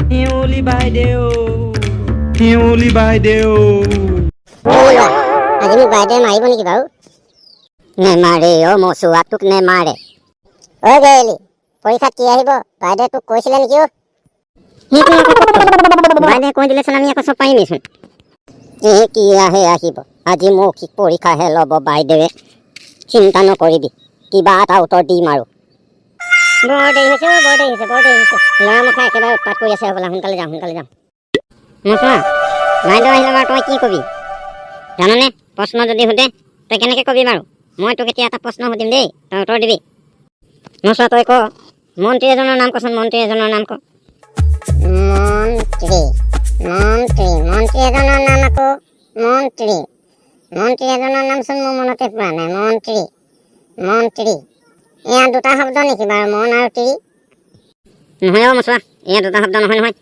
শিউলি বাইদেউ শিউলি বাইদেউ আজি মোক বাইদেৱে মাৰিব নেকি বাৰু? নেমাৰে অ' মচুৱা, তোক নেমাৰে। অ' গেলি পৰীক্ষাত কি আহিব বাইদেৱে তোক কৈছিলে নেকি? বাইদেৱে কৈ দিলেচোন আমি আকৌ চব পাৰিমেইচোন। কি আহে আহিব, আজি মৌখিক পৰীক্ষাহে ল'ব বাইদেৱে। চিন্তা নকৰিবি, কিবা এটা উত্তৰ দিম আৰু। বৰ দেৰি হৈছে ল'ৰা মুখা একেবাৰে উৎপাত কৰি আছে হ'বলা। সোনকালে যাওঁ মচুৱা, বাইদেউ আহিলে বাৰু তই কি কবি জাননে? প্ৰশ্ন যদি সোধে তই কেনেকৈ কবি বাৰু? মই তোক এতিয়া এটা প্ৰশ্ন সুধিম দেই, তই উত্তৰ দিবি। মচুৱা তই ক, মন্ত্ৰী এজনৰ নাম কচোন, মন্ত্ৰী এজনৰ নাম ক। মন্ত্ৰী এজনৰ নাম আকৌ মন্ত্ৰী এজনৰ নামচোন মোৰ মনতে পৰা নাই। মন্ত্ৰী এয়া দুটা শব্দ নেকি বাৰু, মন আৰু ত্ৰি? নহয় অ' মচুৱা, এয়া দুটা শব্দ নহয়।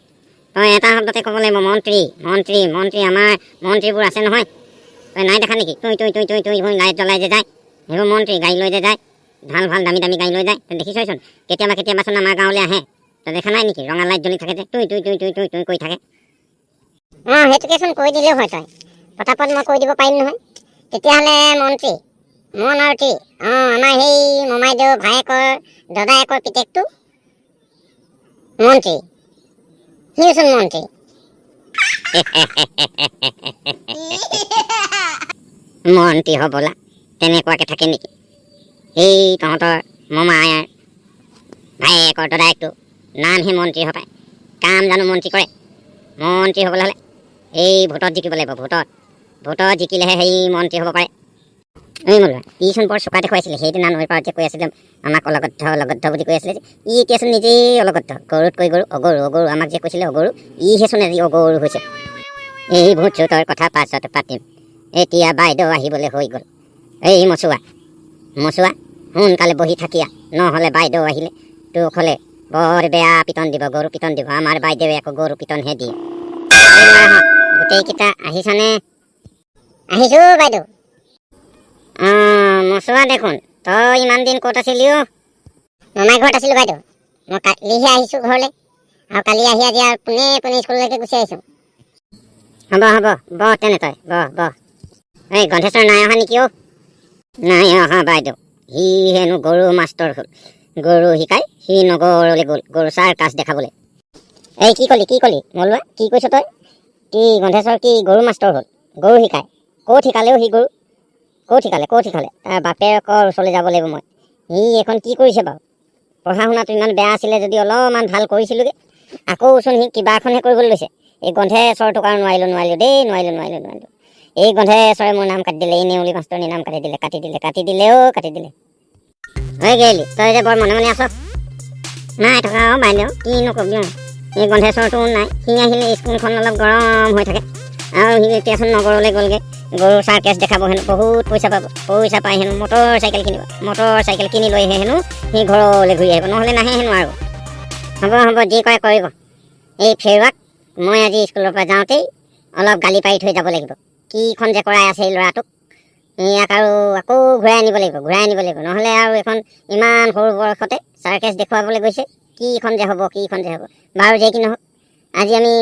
তই এটা শব্দতে ক'ব লাগিব, মন্ত্ৰী। আমাৰ মন্ত্ৰীবোৰ আছে নহয়, তই নাই দেখা নেকি? তুই লাইট জ্বলাই যে যায়, সেইবোৰ মন্ত্ৰী। গাড়ী লৈ যে যায়, ভাল দামী গাড়ী লৈ যায়, তই দেখিছইচোন। কেতিয়াবাচোন আমাৰ গাঁৱলৈ আহে, তই দেখা নাই নেকি? ৰঙা লাইট জ্বলি থাকে যে তুই কৰি থাকে। অঁ সেইটোকেচোন কৈ দিলেও হয়, তই পটাপট মই কৈ দিব পাৰিম নহয়। তেতিয়াহ'লে মন্ত্ৰী, মন আৰু ত্ৰি। অঁ আমাৰ সেই মমাইদেউ ভায়েকৰ দদায়েকৰ পিতেকটো মন্ত্ৰী, সিওচোন মন্ত্ৰী। মন্ত্ৰী হ'বলা তেনেকুৱাকে থাকে নেকি? এই তহঁতৰ মমাৰ ভায়েকৰ দদায়েকটো নামহে মন্ত্ৰী হপায়, কাম জানো মন্ত্ৰী কৰে? মন্ত্ৰী হ'বলৈ হ'লে এই ভোটত জিকিব লাগিব। ভোটত জিকিলেহে সেই মন্ত্ৰী হ'ব পাৰে। এই মোলা ইচোন বৰ চোকা দেখুৱাইছিলে সেইদিনা নৈ পাৰত যে কৈ আছিলে আমাক অলগদ্ধ বুলি কৈ আছিলে যে। ই এতিয়াচোন নিজেই অলগদ্ধ, গৰুতকৈ গৰু, অগৰু আমাক যে কৈছিলে অগৰু, ইহেচোন আজি অগৰু হৈছে। এই ভোট চোটৰ কথা পাছত পাতিম, এতিয়া বাইদেউ আহিবলৈ হৈ গ'ল। এই মচুৱা সোনকালে বহি থাকিয়া, নহ'লে বাইদেউ আহিলে তোক হ'লে বৰ বেয়া পিটন দিব, গৰু পিটন দিব। আমাৰ বাইদেৱে আকৌ গৰু পিটনহে দিয়ে। গোটেইকেইটা আহিছানে? আহিছো বাইদেউ। মচুৱা দেখোন, তই ইমান দিন ক'ত আছিলি অ'? মমাই ঘৰত আছিলো বাইদেউ, মই কালিহে আহিছো ঘৰলৈ, আৰু কালি আহি আজি আৰু পোনে স্কুললৈকে গুচি আহিছো। হ'ব বহ তেনে তই বহ। এই গন্ধেশ্বৰ নাই অহা নেকি অ'? নাই অহা বাইদেউ, সি হেনো গৰু মাষ্টৰ হ'ল। গৰু শিকাই সি নগৰলৈ গ'ল, গৰু চাৰ্কাছ দেখাবলৈ। এই কি কলি মলুৱা, কি কৈছ তই? কি গন্ধেশ্বৰ কি গৰু মাষ্টৰ হ'ল, গৰু শিকায়? ক'ত শিকালেও সি গৰু? ক'ত শিকালে? তাৰ বাপেকৰ ওচৰলৈ যাব লাগিব মই। সি এখন কি কৰিছে বাৰু? পঢ়া শুনাটো ইমান বেয়া আছিলে যদি অলপমান ভাল কৰিছিলোগে, আকৌচোন সি কিবা এখনহে কৰিবলৈ লৈছে। এই গন্ধেশ্বৰটোক আৰু নোৱাৰিলো নোৱাৰিলো। এই গন্ধেশ্বৰে মোৰ নাম কাটি দিলে, এই নেউলি মাষ্টৰনীৰ নাম কাটি দিলে। হৈ গেলি তই যে বৰ মনে আছ? নাই থকা অ' বাইদেউ, কিনো কবি আৰু। এই গন্ধেশ্বৰটো নাই, সি আহিলে স্কুলখন অলপ গৰম হৈ থাকে। আৰু সি এতিয়াচোন নগৰলৈ গ'লগৈ, গৰু চাৰ্কাছ দেখাব হেনো, বহুত পইচা পায় হেনো। মটৰ চাইকেল কিনি লৈহে হেনো সি ঘৰলৈ ঘূৰি আহিব, নহ'লে নাহে হেনো আৰু। হ'ব যি কৰে কৰিব। এই ফেৰুৱাক মই আজি স্কুলৰ পৰা যাওঁতেই অলপ গালি পাৰি থৈ যাব লাগিব। কিখন যে কৰাই আছে এই ল'ৰাটোক, ইয়াক আৰু আকৌ ঘূৰাই আনিব লাগিব। নহ'লে আৰু এখন ইমান সৰু বয়সতে চাৰ্কাছ দেখুৱাবলৈ গৈছে, কিখন যে হ'ব। বাৰু যে কি নহওক, আজি আমি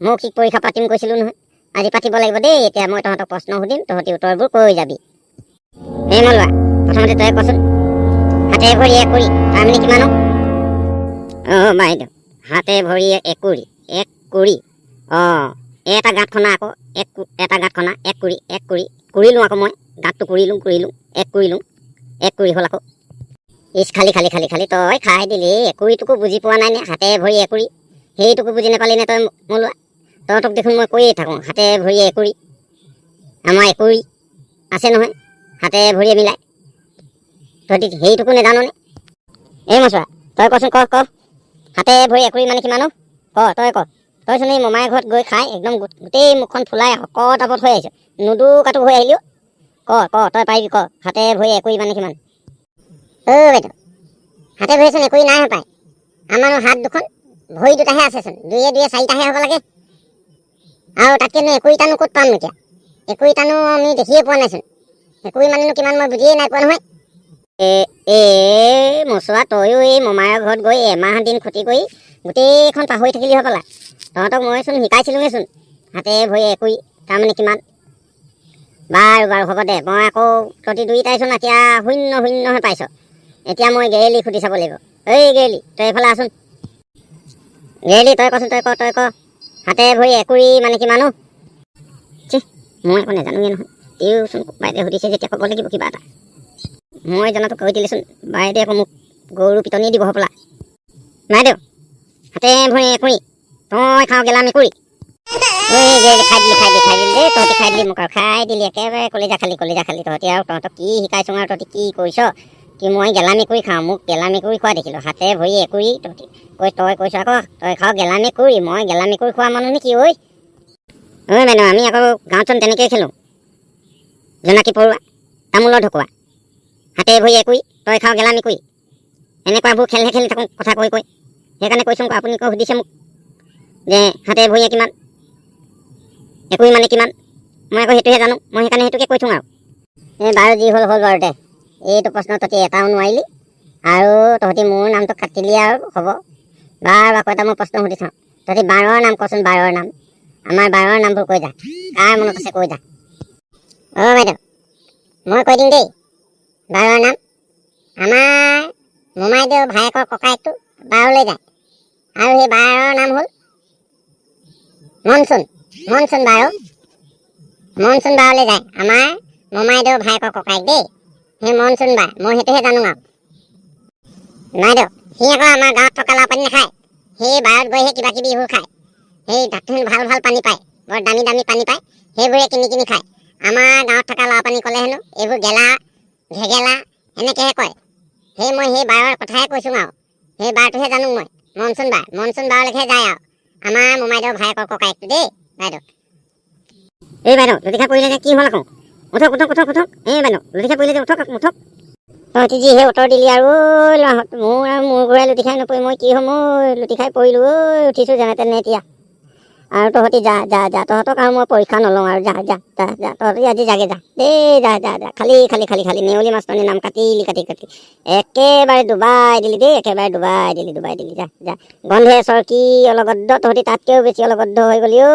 মৌখিক পৰীক্ষা পাতিম কৈছিলোঁ নহয়, আজি পাতিব লাগিব দেই। এতিয়া মই তহঁতক প্ৰশ্ন সুধিম, তহঁতি উত্তৰবোৰ কৈ যাবি। এই মলুৱা, প্ৰথমতে তই কচোন, হাতে ভৰিয়ে একুৰি তাৰ মানে কিমান? অ' বাইদেউ, হাতে ভৰিয়ে একুৰি এটা গাঁত খনা আকৌ, এটা গাঁত খনা, এক কুৰিলোঁ আকৌ মই গাঁতটো কুৰিলোঁ, এক কুৰি হ'ল আকৌ। খালি তই খাই দিলি। একুৰিটোকো বুজি পোৱা নাই নে? হাতে ভৰি একুৰি, সেইটোকো বুজি নাপালি নে তই মলুৱা? তহঁতক দেখোন মই কৈয়ে থাকোঁ, হাতে ভৰিয়ে একুৰি। আমাৰ একুৰি আছে নহয়, হাতে ভৰিয়ে মিলাই। তহঁতি সেইটোকো নেজাননে? এই মচুৱা তই কচোন, ক হাতে ভৰি একুৰি মানে কিমান? তই ক। তইচোন এই মমাই ঘৰত গৈ খাই একদম গোটেই মুখখন ফুলাই শকত আপত হৈ আহিছ, নুদুকাটো হৈ আহিলি। ক তই পাৰিবি, ক হাতে ভৰি একুৰি মানে কিমান? বাইদেউ, হাতে ভৰিচোন একুৰি নাই হপায়। আমাৰো হাত দুখন, ভৰি দুটাহে আছেচোন, দুয়ে চাৰিটাহে হ'ব লাগে। আৰু তাতকেনো একুৰিটানো ক'ত পাম এতিয়া? একুৰিটানো আমি দেখিয়ে পোৱা নাইচোন। একুৰি মানেনো কিমান মই বুজিয়ে নাই পোৱা নহয়। মচুৱা তয়ো এই মমায়ৰ ঘৰত গৈ এমাহ দিন ক্ষতি কৰি গোটেইখন পাহৰি থাকিলি হ'বলা। তহঁতক মইচোন শিকাইছিলোঁগৈচোন হাতে ভৰি একুৰি তাৰমানে কিমান। বাৰু বাৰু হ'ব দে, মই আকৌ তহঁতি দুইটাইচোন এতিয়া শূন্য শূন্যহে পাইছ। এতিয়া মই গেৰেলি সুধি চাব লাগিব। এই গেৰেলি তই এইফালে আছোন। গেৰেলি তই কচোন, তই ক হাতে ভৰি একুৰি মানে কিমান অ'? মই একো নাজানোগৈ নহয়, তেওঁচোন বাইদেৱে সুধিছে যেতিয়া ক'ব লাগিব কিবা এটা। মই জনাটো কৈ দিলেচোন বাইদেৱে আকৌ মোক গৰু পিটনি দিব হ'বলা। বাইদেউ হাতে ভৰি একুৰি তই খাওঁ গেলা মেকুৰী। এই গেৰেলি খাই দিলি দেই, তহঁতি খাই দিলি মোক আৰু খাই দিলি একেবাৰে কলিজা খালি তহঁতি। আৰু তহঁতক কি শিকাইছোঁ আৰু তহঁতি কি কৰিছ কি মই গেলা মেকুৰী খাওঁ, মোক গেলা মেকুৰী খোৱা দেখিলোঁ। হাতে ভৰি একুৰি তহঁতি তই কৈছ আকৌ তই খাওঁ গেলা মেকুৰী। মই গেলা মেকুৰী খোৱা মানুহ নেকি ঐ? বাইদেউ আমি আকৌ গাঁৱতচোন তেনেকৈয়ে খেলোঁ, জোনাকী পৰুৱা তামোলৰ ঢকুৱা হাতে ভৰি একুৰি তই খাওঁ গেলা মেকুৰী। এনেকুৱাবোৰ খেলহে খেলি থাকোঁ কথা কৈ সেইকাৰণে কৈছোঁ আকৌ আপুনি সুধিছে মোক যে হাতে ভৰিয়ে কিমান একুৰি মানে কিমান। মই আকৌ সেইটোহে জানো, মই সেইকাৰণে সেইটোকে কৈ থওঁ আৰু। এই বাৰু যি হ'ল বাৰু দে, এইটো প্ৰশ্ন তহঁতি এটাও নোৱাৰিলি আৰু তহঁতি মোৰ নামটো কাটিলি আৰু হ'ব। বাৰু আকৌ এটা মই প্ৰশ্ন সুধি চাওঁ, তহঁতি বাৰৰ নাম কচোন, বাৰৰ নাম। আমাৰ বাৰৰ নামবোৰ কৈ যা, কাৰ মনত আছে কৈ যা। বাইদেউ মই কৈ দিম দেই বাৰৰ নাম। আমাৰ মোমাইদেউ ভায়েকৰ ককায়েকটো বাৰলৈ যায় আৰু সেই বাৰৰ নাম হ'ল মনচুন বাৰ। মনচুন বাৰলৈ যায় আমাৰ মোমাইদেউ ভায়েকৰ ককায়েক দেই, সেই মনচুন বাৰ। মই সেইটোহে জানো আৰু। বাইদেউ সি আকৌ আমাৰ গাঁৱত থকা লাও পানী নাখায়, সেই বাৰত গৈহে কিবা কিবি এইবোৰ খায়। সেই তাত ভাল পানী পায়, বৰ দামী পানী পায়, সেইবোৰে কিনি খায়। আমাৰ গাঁৱত থকা লাও পানী ক'লে হেনো এইবোৰ গেলা ঘেগেলা এনেকৈহে কয়। মই সেই বাৰৰ কথাহে কৈছোঁ আৰু। সেই বাৰটোহে জানো মই, মনচুন বাৰলৈকে যায় আৰু আমাৰ মোমাইদেউ ভায়েকৰ ককায়েকটো দেই বাইদেউ। এই বাইদেউ লুটিখাই পৰিলে যে কি হ'ল আকৌ? উঠক। এই বাইদেউ লুটিখাই পৰিলে যে উঠক। তহঁতি যি সেই উত্তৰ দিলি আৰু ল'ৰাহঁত, মোৰ ঘূৰাই লুটিখাই নপৰি মই কি হ'ম ঐ? লুটিখাই পৰিলোঁ ঐ, উঠিছোঁ যেনে তেনে এতিয়া। আৰু তহঁতি যা তহঁতক আৰু মই পৰীক্ষা নলওঁ আৰু যা তহঁতি আজি যাগে যা দেই, যা খালি নেউলী মাষ্টৰনীৰ নাম কাটি একেবাৰে ডুবাই দিলি দেই, একেবাৰে ডুবাই দিলি যা। গন্ধেশ্বৰ কি অলগদ্ধ, তহঁতি তাতকৈও বেছি অলগদ্ধ হৈ গ'লি ঐ।